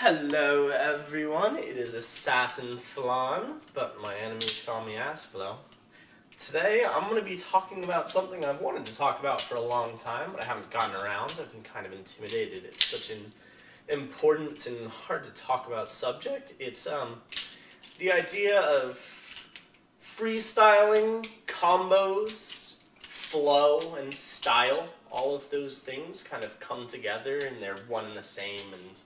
Hello everyone, it is AssassinFlonne, but my enemies call me AssFlo. Today I'm going to be talking about something I've wanted to talk about for a long time, but I haven't gotten around. I've been kind of intimidated. It's such an important and hard to talk about subject. It's the idea of freestyling, combos, flow, and style. All of those things kind of come together and they're one and the same, and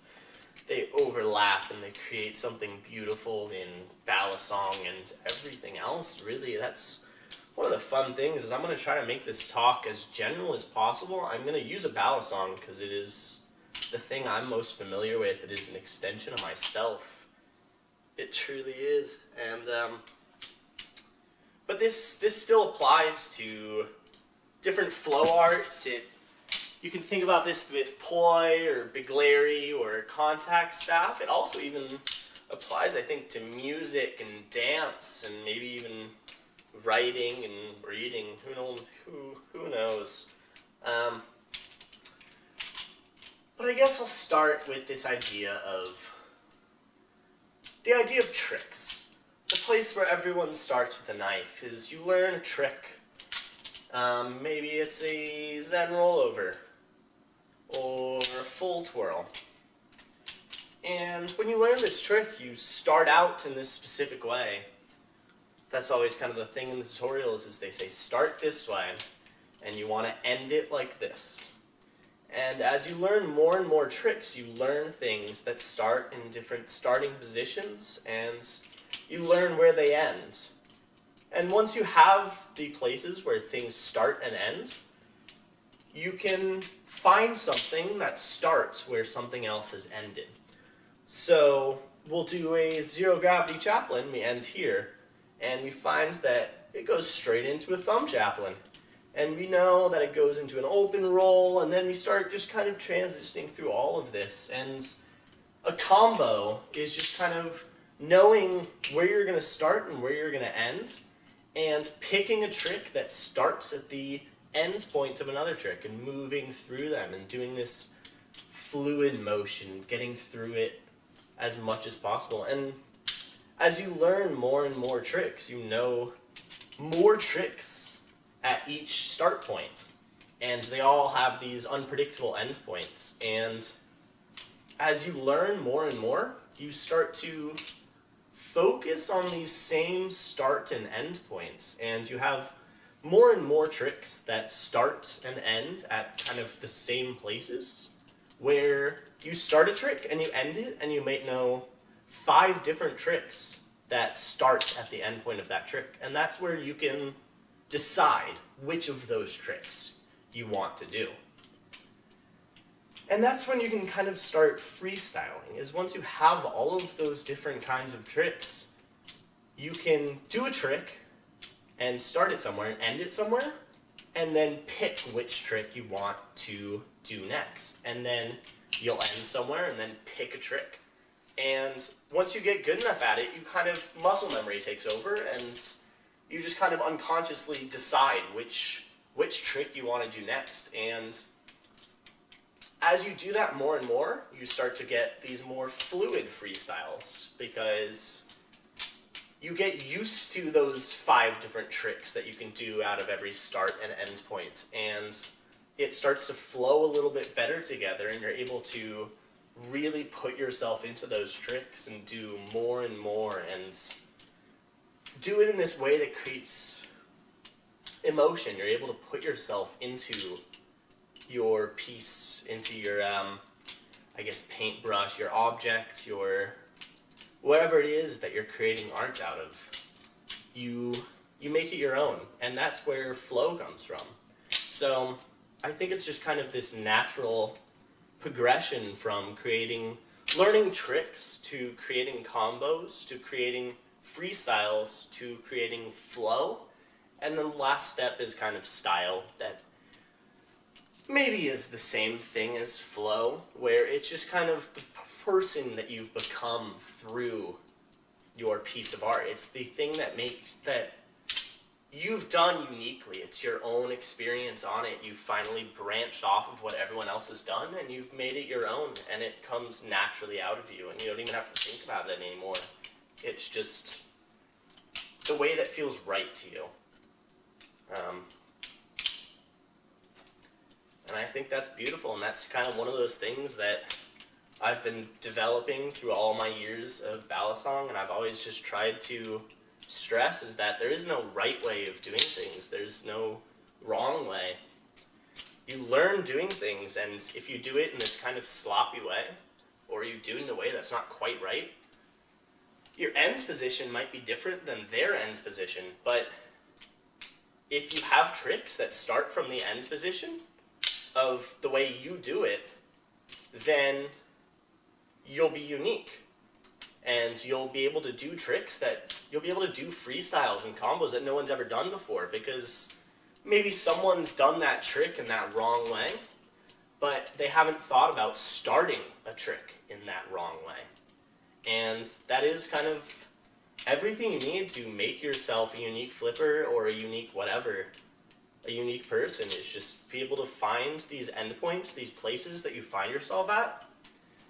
they overlap and they create something beautiful in balisong and everything else. Really, that's one of the fun things. Is I'm going to try to make this talk as general as possible. I'm going to use a balisong because it is the thing I'm most familiar with. It is an extension of myself. It truly is. And but this still applies to different flow arts. You can think about this with poi or bigleri or contact staff. It also even applies, I think, to music and dance and maybe even writing and reading. Who knows? But I guess I'll start with this idea of tricks. The place where everyone starts with a knife is you learn a trick. Maybe it's a Zen rollover or a full twirl. And when you learn this trick, you start out in this specific way. That's always kind of the thing in the tutorials, is they say start this way, and you want to end it like this. And as you learn more and more tricks, you learn things that start in different starting positions, and you learn where they end. And once you have the places where things start and end, you can find something that starts where something else has ended. So we'll do a zero gravity chaplain. We end here, and we find that it goes straight into a thumb chaplain. And we know that it goes into an open roll, and then we start just kind of transitioning through all of this. And a combo is just kind of knowing where you're going to start and where you're going to end, and picking a trick that starts at the end point of another trick and moving through them and doing this fluid motion, getting through it as much as possible. And as you learn more and more tricks, you know more tricks at each start point, and they all have these unpredictable end points. And as you learn more and more, you start to focus on these same start and end points, and you have more and more tricks that start and end at kind of the same places, where you start a trick and you end it, and you might know 5 different tricks that start at the end point of that trick. And that's where you can decide which of those tricks you want to do. And that's when you can kind of start freestyling, is once you have all of those different kinds of tricks, you can do a trick and start it somewhere and end it somewhere, and then pick which trick you want to do next. And then you'll end somewhere and then pick a trick. And once you get good enough at it, you kind of, muscle memory takes over, and you just kind of unconsciously decide which trick you want to do next. And as you do that more and more, you start to get these more fluid freestyles, because you get used to those 5 different tricks that you can do out of every start and end point, and it starts to flow a little bit better together, and you're able to really put yourself into those tricks and do more and more, and do it in this way that creates emotion. You're able to put yourself into your piece, into your, I guess, paintbrush, your object, your whatever it is that you're creating art out of. You make it your own, and that's where flow comes from. So I think it's just kind of this natural progression from learning tricks, to creating combos, to creating freestyles, to creating flow. And then the last step is kind of style, that maybe is the same thing as flow, where it's just kind of the person that you've become through your piece of art. It's the thing that you've done uniquely. It's your own experience on it. You've finally branched off of what everyone else has done, and you've made it your own, and it comes naturally out of you, and you don't even have to think about it anymore. It's just the way that feels right to you. And I think that's beautiful, and that's kind of one of those things that I've been developing through all my years of balisong, and I've always just tried to stress is that there is no right way of doing things. There's no wrong way. You learn doing things, and if you do it in this kind of sloppy way, or you do it in a way that's not quite right, your end position might be different than their end position, but if you have tricks that start from the end position of the way you do it, then you'll be unique. And you'll be able to do tricks that, you'll be able to do freestyles and combos that no one's ever done before, because maybe someone's done that trick in that wrong way, but they haven't thought about starting a trick in that wrong way. And that is kind of everything you need to make yourself a unique flipper or a unique whatever, a unique person, is just be able to find these endpoints, these places that you find yourself at,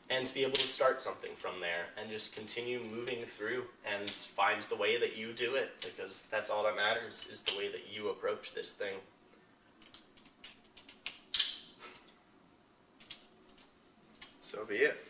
and to be able to start something from there and just continue moving through and find the way that you do it, because that's all that matters, is the way that you approach this thing. So be it.